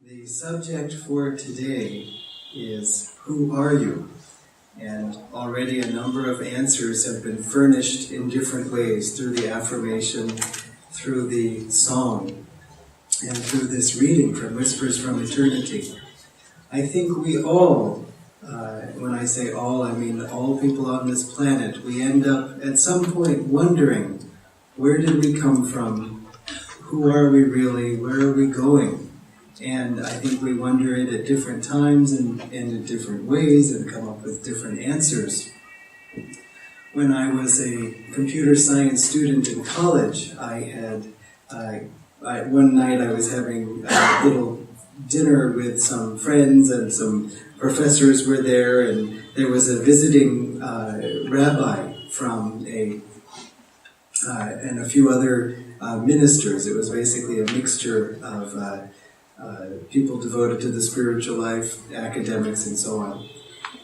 The subject for today is, who are you? And already a number of answers have been furnished in different ways through the affirmation, through the song, and through this reading from Whispers from Eternity. I think we all, when I say all, I mean all people on this planet, we end up at some point wondering, where did we come from? Who are we really? Where are we going? And I think we wonder it at different times and in different ways and come up with different answers. When I was a computer science student in college, one night I was having a little dinner with some friends and some professors were there, and there was a visiting rabbi from and a few other ministers. It was basically a mixture of people devoted to the spiritual life, academics, and so on.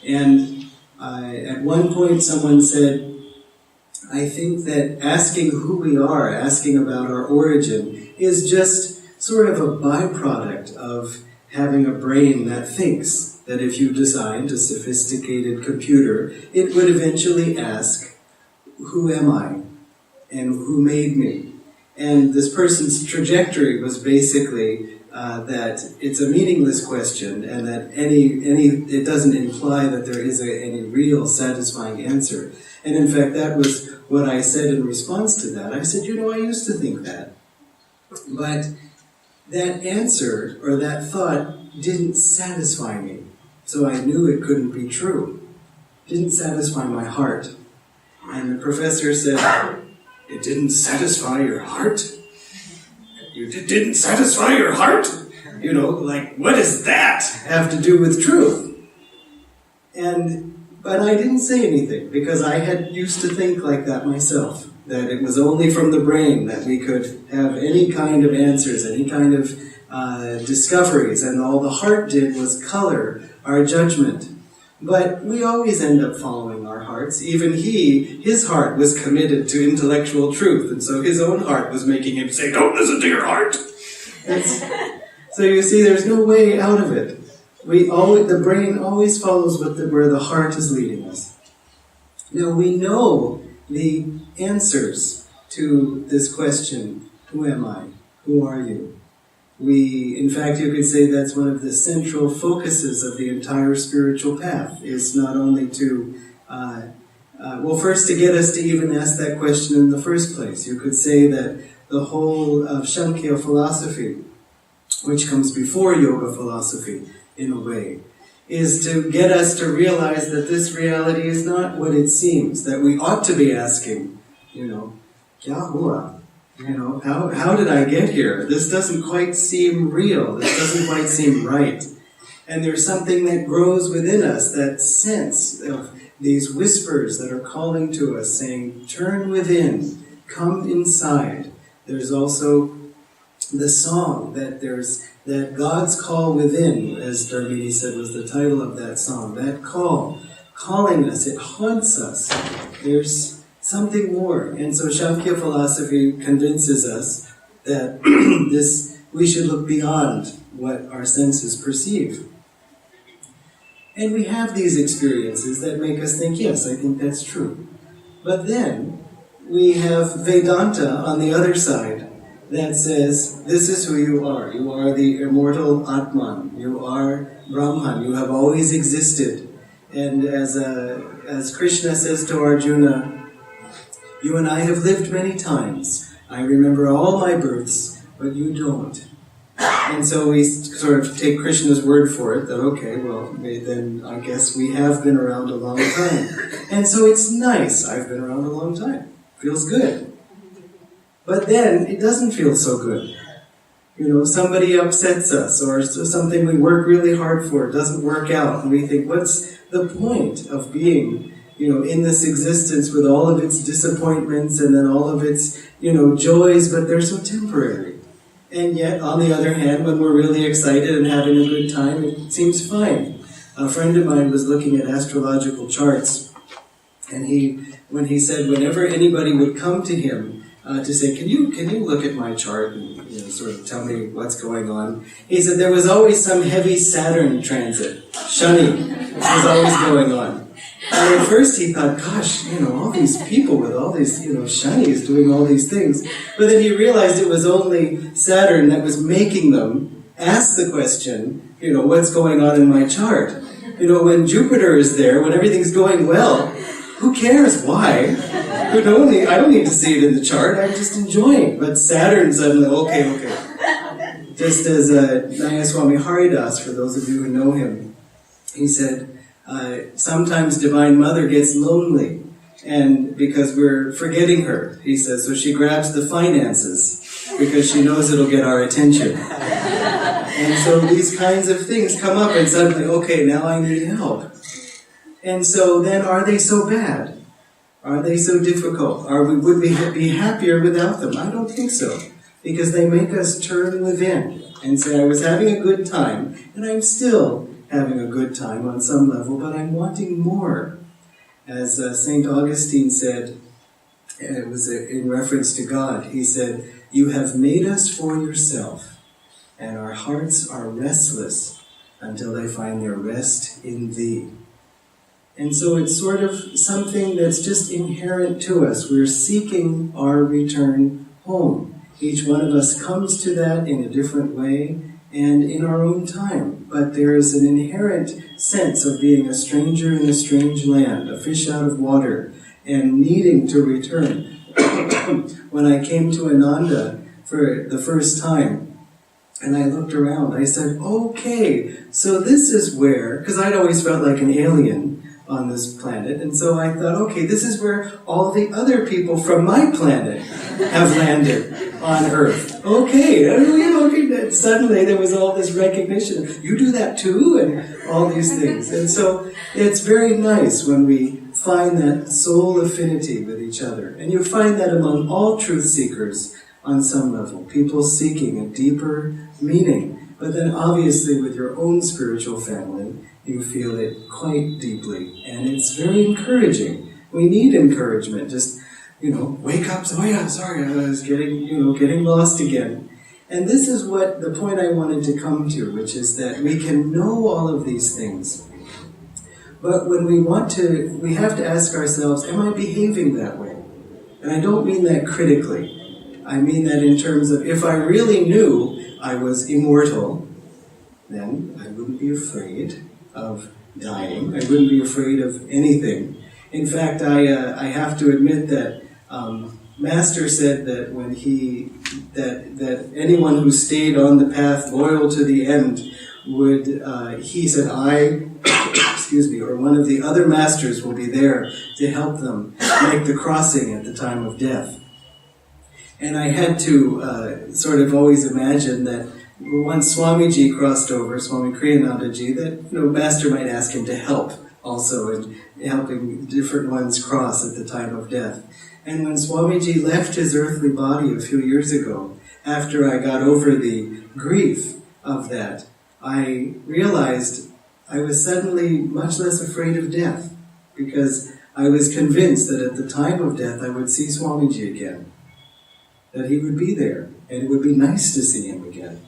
And at one point someone said, I think that asking who we are, asking about our origin, is just sort of a byproduct of having a brain that thinks that if you designed a sophisticated computer, it would eventually ask, who am I? And who made me? And this person's trajectory was basically that it's a meaningless question, and that it doesn't imply that there is any real satisfying answer. And in fact, that was what I said in response to that. I said, I used to think that. But that answer, or that thought, didn't satisfy me. So I knew it couldn't be true. It didn't satisfy my heart. And the professor said, it didn't satisfy your heart? It didn't satisfy your heart? What does that have to do with truth? But I didn't say anything, because I had used to think like that myself, that it was only from the brain that we could have any kind of answers, any kind of discoveries, and all the heart did was color our judgment. But we always end up following our hearts. Even his heart was committed to intellectual truth, and so his own heart was making him say, don't listen to your heart! So you see, there's no way out of it. The brain always follows where the heart is leading us. Now we know the answers to this question, who am I? Who are you? In fact, you could say that's one of the central focuses of the entire spiritual path, is not only to, first to get us to even ask that question in the first place. You could say that the whole of Sankhya philosophy, which comes before yoga philosophy, in a way, is to get us to realize that this reality is not what it seems, that we ought to be asking, kya hua? How did I get here? This doesn't quite seem real. This doesn't quite seem right. And there's something that grows within us, that sense of these whispers that are calling to us, saying, turn within, come inside. There's also the song that God's call within, as Dharmini said was the title of that song. That calling us, it haunts us. There's something more. And so Sankhya philosophy convinces us that we should look beyond what our senses perceive. And we have these experiences that make us think, yes, I think that's true. But then we have Vedanta on the other side that says, this is who you are. You are the immortal Atman. You are Brahman. You have always existed. And as Krishna says to Arjuna, you and I have lived many times. I remember all my births, but you don't. And so we sort of take Krishna's word for it, that okay, well, then I guess we have been around a long time. And so it's nice. I've been around a long time. Feels good. But then it doesn't feel so good. Somebody upsets us, or something we work really hard for doesn't work out, and we think, what's the point of being in this existence with all of its disappointments and then all of its, joys, but they're so temporary. And yet, on the other hand, when we're really excited and having a good time, it seems fine. A friend of mine was looking at astrological charts, and when he said whenever anybody would come to him to say, can you look at my chart and sort of tell me what's going on? He said there was always some heavy Saturn transit, shunny, was always going on. And at first he thought, gosh, all these people with all these, shunnies doing all these things. But then he realized it was only Saturn that was making them ask the question, what's going on in my chart? When Jupiter is there, when everything's going well, who cares? Why? I don't need to see it in the chart, I'm just enjoying. But Saturn suddenly, okay. Just as Nayaswami Haridas, for those of you who know him, he said, sometimes Divine Mother gets lonely, and because we're forgetting her, he says, so she grabs the finances, because she knows it'll get our attention. And so these kinds of things come up, and suddenly, okay, now I need help. And so then, are they so bad? Are they so difficult? Would we be happier without them? I don't think so. Because they make us turn within and say, I was having a good time, and I'm still having a good time on some level, but I'm wanting more. As St. Augustine said, it was in reference to God, he said, you have made us for yourself, and our hearts are restless until they find their rest in thee. And so it's sort of something that's just inherent to us. We're seeking our return home. Each one of us comes to that in a different way and in our own time. But there is an inherent sense of being a stranger in a strange land, a fish out of water, and needing to return. When I came to Ananda for the first time, and I looked around, I said, okay, so this is where, because I'd always felt like an alien on this planet, and so I thought, okay, this is where all the other people from my planet have landed on Earth. Okay, suddenly there was all this recognition. You do that too, and all these things. And so it's very nice when we find that soul affinity with each other. And you find that among all truth seekers on some level, people seeking a deeper meaning. But then obviously with your own spiritual family, you feel it quite deeply, and it's very encouraging. We need encouragement. Just, wake up. Oh yeah, sorry, I was getting lost again. And this is what the point I wanted to come to, which is that we can know all of these things, but when we have to ask ourselves, am I behaving that way? And I don't mean that critically. I mean that in terms of, if I really knew I was immortal, then I wouldn't be afraid of dying. I wouldn't be afraid of anything. In fact, I have to admit that Master said that when that anyone who stayed on the path loyal to the end would, he said, or one of the other masters will be there to help them make the crossing at the time of death. And I had to sort of always imagine that once Swamiji crossed over, Swami Kriyanandaji, that Master might ask him to help also in helping different ones cross at the time of death. And when Swamiji left his earthly body a few years ago, after I got over the grief of that, I realized I was suddenly much less afraid of death, because I was convinced that at the time of death I would see Swamiji again, that he would be there, and it would be nice to see him again.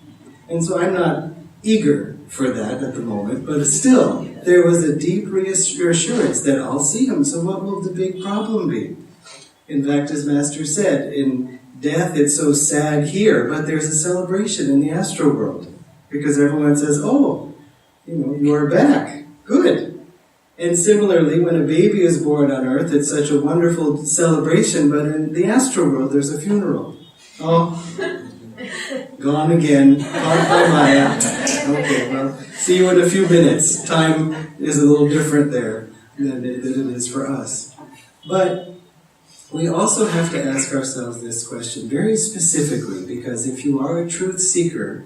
And so I'm not eager for that at the moment, but still, there was a deep reassurance that I'll see him, so what will the big problem be? In fact, as Master said, in death it's so sad here, but there's a celebration in the astral world, because everyone says, oh, you are back, good. And similarly, when a baby is born on earth, it's such a wonderful celebration, but in the astral world there's a funeral. Oh, gone again, caught by Maya. Okay, well, see you in a few minutes. Time is a little different there than it is for us. But we also have to ask ourselves this question very specifically, because if you are a truth seeker,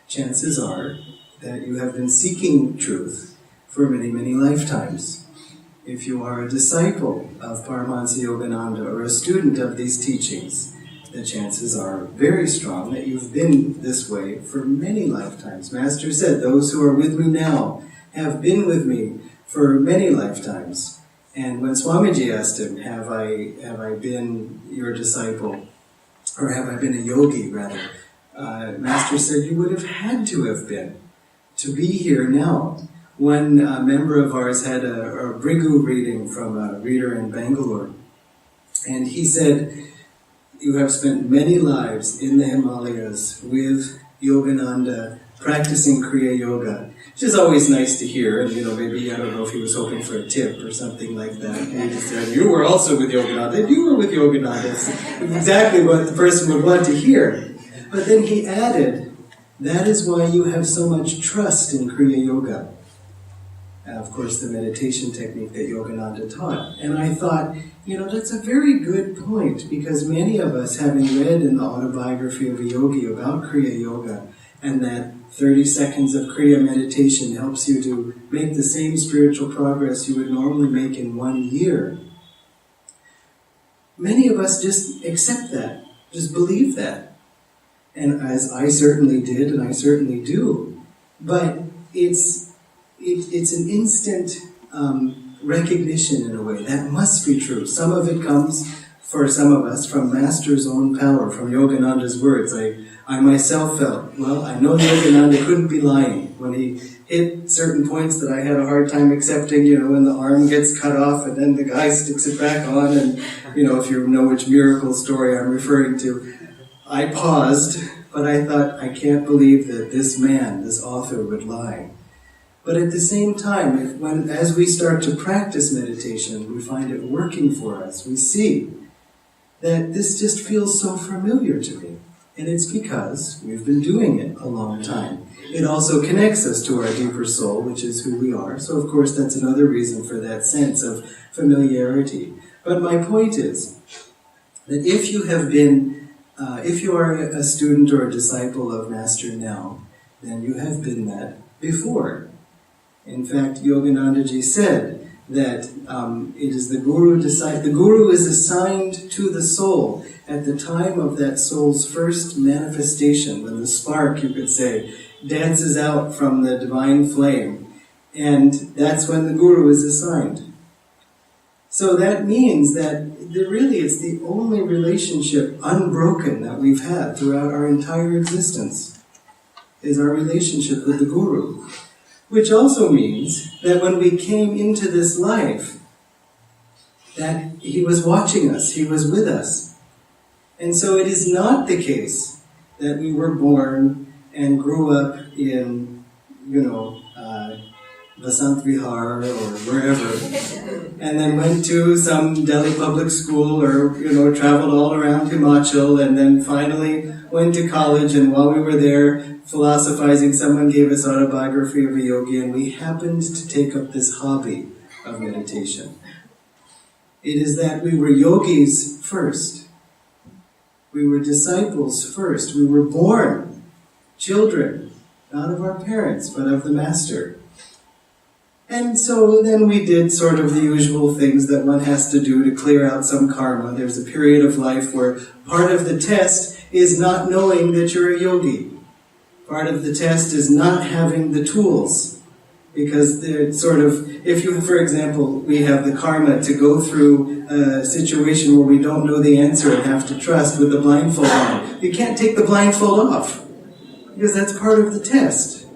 chances are that you have been seeking truth for many, many lifetimes. If you are a disciple of Paramahansa Yogananda or a student of these teachings, the chances are very strong that you've been this way for many lifetimes. Master said, those who are with me now have been with me for many lifetimes. And when Swamiji asked him, have I been your disciple or have I been a yogi, rather? Master said you would have had to have been to be here now. One member of ours had a Brigu reading from a reader in Bangalore, and he said, you have spent many lives in the Himalayas with Yogananda practicing Kriya Yoga, which is always nice to hear. And maybe, I don't know if he was hoping for a tip or something like that. And he said, you were also with Yogananda, and you were with Yogananda. It's exactly what the person would want to hear. But then he added, that is why you have so much trust in Kriya Yoga. And of course, the meditation technique that Yogananda taught. And I thought, that's a very good point, because many of us, having read in the autobiography of a yogi about Kriya Yoga, and that 30 seconds of Kriya meditation helps you to make the same spiritual progress you would normally make in 1 year. Many of us just accept that, just believe that. And as I certainly did, and I certainly do. But it's an instant recognition in a way. That must be true. Some of it comes, for some of us, from Master's own power, from Yogananda's words. I myself felt, I know Yogananda couldn't be lying when he hit certain points that I had a hard time accepting, when the arm gets cut off and then the guy sticks it back on, and, if you know which miracle story I'm referring to. I paused, but I thought, I can't believe that this man, this author, would lie. But at the same time, as we start to practice meditation, we find it working for us. We see that this just feels so familiar to me. And it's because we've been doing it a long time. It also connects us to our deeper soul, which is who we are. So of course that's another reason for that sense of familiarity. But my point is that if you have been, if you are a student or a disciple of Master now, then you have been that before. In fact, Yoganandaji said that it is the Guru decide. The Guru is assigned to the soul at the time of that soul's first manifestation, when the spark, you could say, dances out from the divine flame, and that's when the Guru is assigned. So that means that really it's the only relationship unbroken that we've had throughout our entire existence, is our relationship with the Guru. Which also means that when we came into this life, that he was watching us, he was with us. And so it is not the case that we were born and grew up in, Vasant Vihar or wherever, and then went to some Delhi public school or, traveled all around Himachal, and then finally went to college, and while we were there philosophizing, someone gave us autobiography of a yogi, and we happened to take up this hobby of meditation. It is that we were yogis first. We were disciples first. We were born children, not of our parents, but of the Master. And so then we did sort of the usual things that one has to do to clear out some karma. There's a period of life where part of the test is not knowing that you're a yogi. Part of the test is not having the tools. Because they're sort of, if you, for example, we have the karma to go through a situation where we don't know the answer and have to trust with the blindfold on. You can't take the blindfold off, because that's part of the test.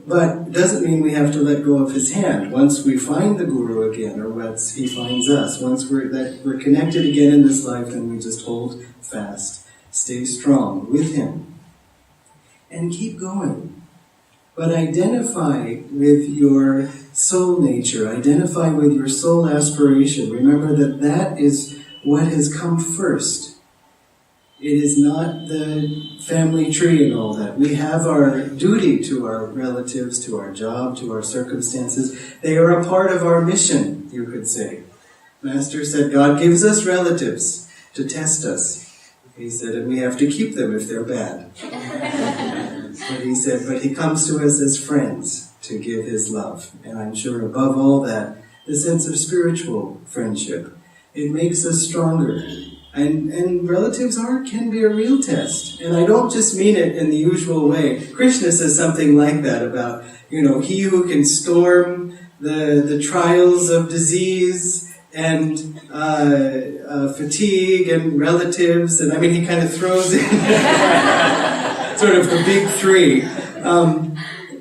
But it doesn't mean we have to let go of his hand. Once we find the Guru again, or once he finds us, once we're connected again in this life, then we just hold fast, stay strong with him, and keep going. But identify with your soul nature, identify with your soul aspiration. Remember that that is what has come first. It is not the family tree and all that. We have our duty to our relatives, to our job, to our circumstances. They are a part of our mission, you could say. Master said God gives us relatives to test us. He said, and we have to keep them if they're bad. But he said, but he comes to us as friends to give his love. And I'm sure above all that, the sense of spiritual friendship. It makes us stronger. And relatives can be a real test. And I don't just mean it in the usual way. Krishna says something like that about, he who can storm the trials of disease and fatigue and relatives, and I mean he kind of throws in sort of the big three.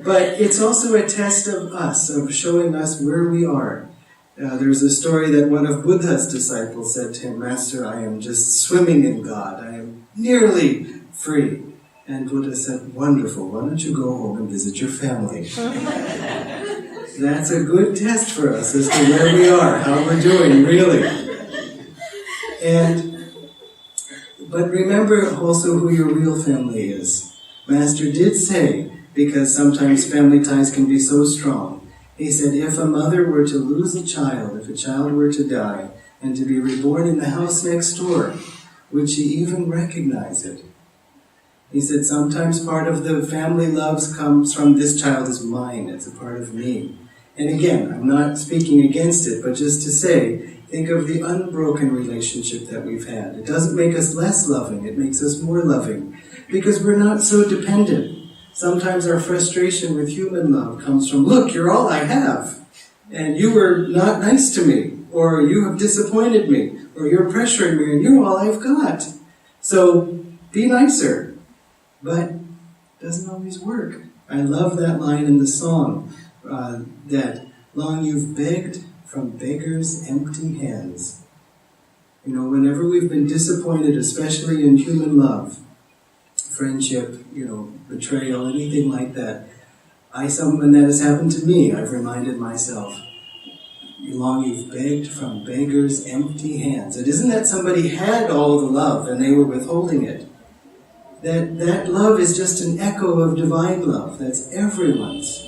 But it's also a test of us, of showing us where we are. There's a story that one of Buddha's disciples said to him, "Master, I am just swimming in God. I am nearly free." And Buddha said, "Wonderful. Why don't you go home and visit your family?" That's a good test for us as to where we are, how we're doing, really. But remember also who your real family is. Master did say, because sometimes family ties can be so strong, he said, if a mother were to lose a child, if a child were to die, and to be reborn in the house next door, would she even recognize it? He said, sometimes part of the family love comes from this child is mine, it's a part of me. And again, I'm not speaking against it, but just to say, think of the unbroken relationship that we've had. It doesn't make us less loving, it makes us more loving, because we're not so dependent. Sometimes our frustration with human love comes from, look, you're all I have, and you were not nice to me, or you have disappointed me, or you're pressuring me, and you're all I've got. So, be nicer. But it doesn't always work. I love that line in the song, that long you've begged from beggars' empty hands. You know, whenever we've been disappointed, especially in human love, friendship, betrayal, anything like that, when that has happened to me, I've reminded myself, long you've begged from beggars' empty hands. It isn't that somebody had all the love and they were withholding it. That love is just an echo of divine love. That's everyone's.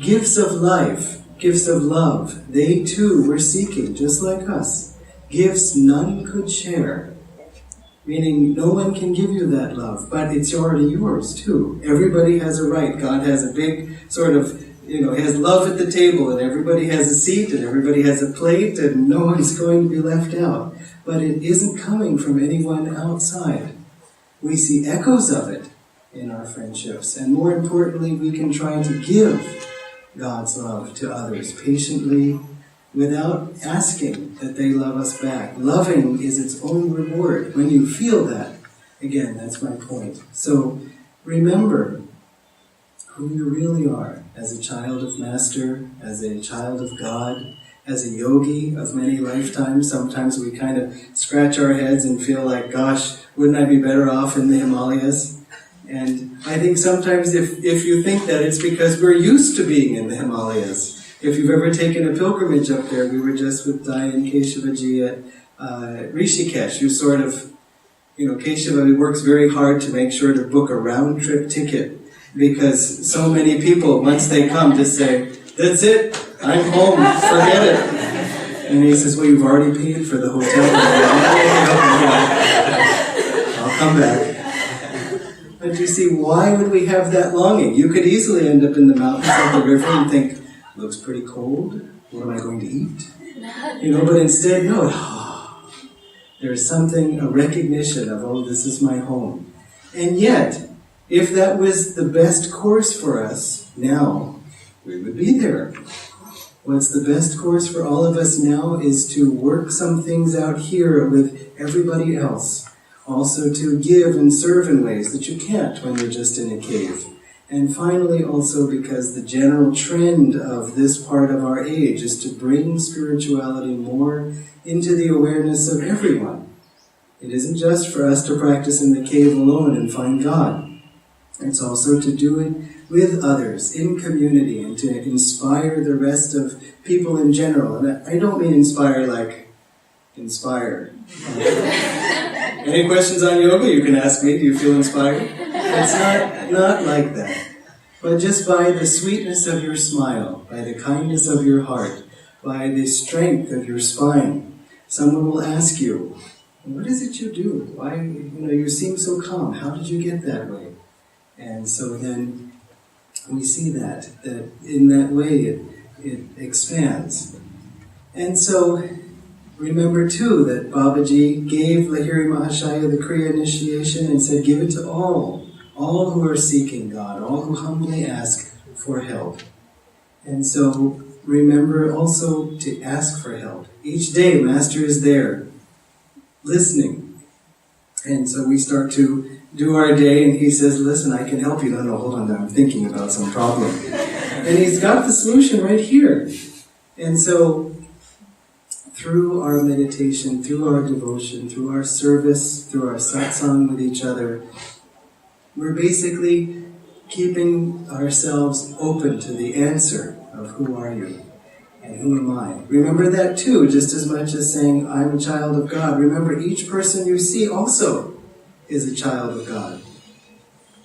Gifts of life, gifts of love, they too were seeking, just like us. Gifts none could share. Meaning no one can give you that love, but it's already yours too. Everybody has a right. God has a big sort of, has love at the table, and everybody has a seat, and everybody has a plate, and no one's going to be left out. But it isn't coming from anyone outside. We see echoes of it in our friendships, and more importantly, we can try to give God's love to others patiently, without asking that they love us back. Loving is its own reward. When you feel that, again, that's my point. So remember who you really are as a child of Master, as a child of God, as a yogi of many lifetimes. Sometimes we kind of scratch our heads and feel like, gosh, wouldn't I be better off in the Himalayas? And I think sometimes if you think that, it's because we're used to being in the Himalayas. If you've ever taken a pilgrimage up there, we were just with Dai and Keshavaji at Rishikesh. You sort of, Keshava works very hard to make sure to book a round-trip ticket, because so many people, once they come, just say, that's it, I'm home, forget it. And he says, well, you've already paid for the hotel. I'll come back. But you see, why would we have that longing? You could easily end up in the mountains of the river and think, looks pretty cold, what am I going to eat? But instead, no, there's something, a recognition of, this is my home. And yet, if that was the best course for us now, we would be there. What's the best course for all of us now is to work some things out here with everybody else. Also to give and serve in ways that you can't when you're just in a cave. And finally, also because the general trend of this part of our age is to bring spirituality more into the awareness of everyone. It isn't just for us to practice in the cave alone and find God. It's also to do it with others, in community, and to inspire the rest of people in general. And I don't mean inspire like inspire. Any questions on yoga? You can ask me. Do you feel inspired? It's not like that. But just by the sweetness of your smile, by the kindness of your heart, by the strength of your spine, someone will ask you, what is it you do? Why, you seem so calm. How did you get that way? And so then we see that in that way it expands. And so remember too that Babaji gave Lahiri Mahashaya the Kriya initiation and said, give it to all who are seeking God, all who humbly ask for help. And so remember also to ask for help. Each day, Master is there, listening. And so we start to do our day, and he says, listen, I can help you. No, hold on, I'm thinking about some problem. And he's got the solution right here. And so, through our meditation, through our devotion, through our service, through our satsang with each other, we're basically keeping ourselves open to the answer of who are you and who am I. Remember that too, just as much as saying, I'm a child of God. Remember, each person you see also is a child of God.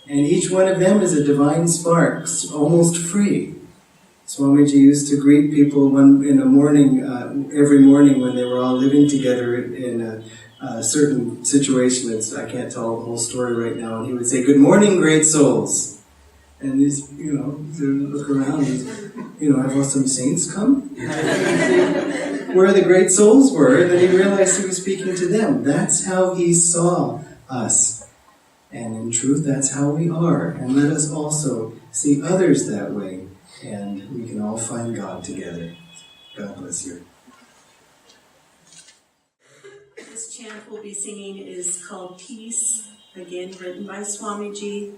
And each one of them is a divine spark, almost free. Swamiji used to greet people in the morning, every morning when they were all living together in a certain situation. I can't tell the whole story right now. And he would say, good morning, great souls. And these, they look around and, have some saints come? Where the great souls were, and then he realized he was speaking to them. That's how he saw us. And in truth, that's how we are. And let us also see others that way. And we can all find God together. God bless you. This chant we'll be singing is called Peace, again written by Swamiji.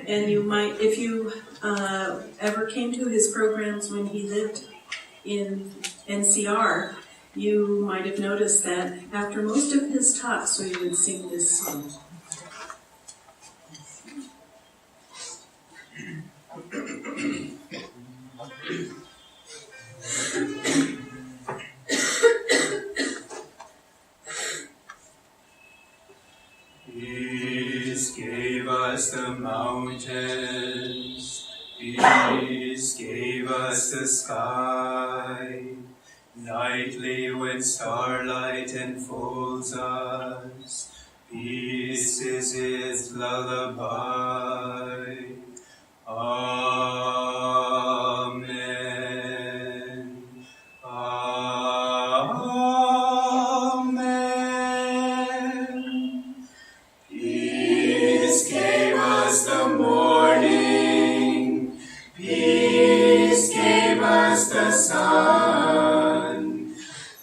And you might, if you ever came to his programs when he lived in NCR, you might have noticed that after most of his talks, we would sing this song. Peace gave us the mountains, peace gave us the sky. Nightly when starlight enfolds us, peace is its lullaby. Amen. Amen. Peace gave us the morning, peace gave us the sun,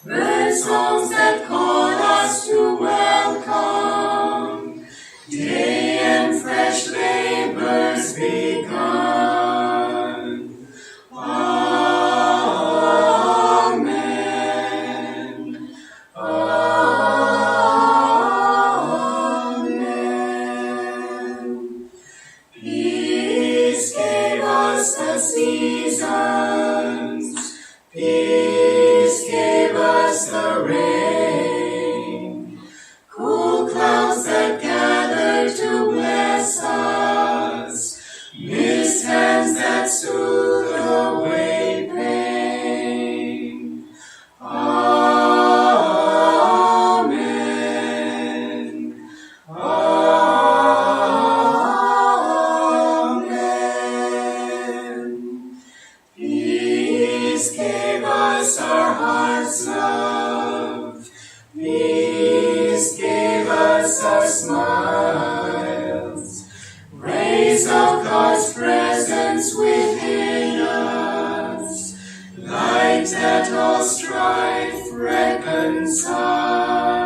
bird songs that call us to welcome, day and fresh labors begun. Amen. Amen. Peace gave us the seasons, peace gave us the rain, cool clouds that gather to bless us, mist hands that soothe away pain. Amen. Amen. Peace gave us our heart's love, peace gave us our smiles, rays of God's presence within us, light that all strife reconciles.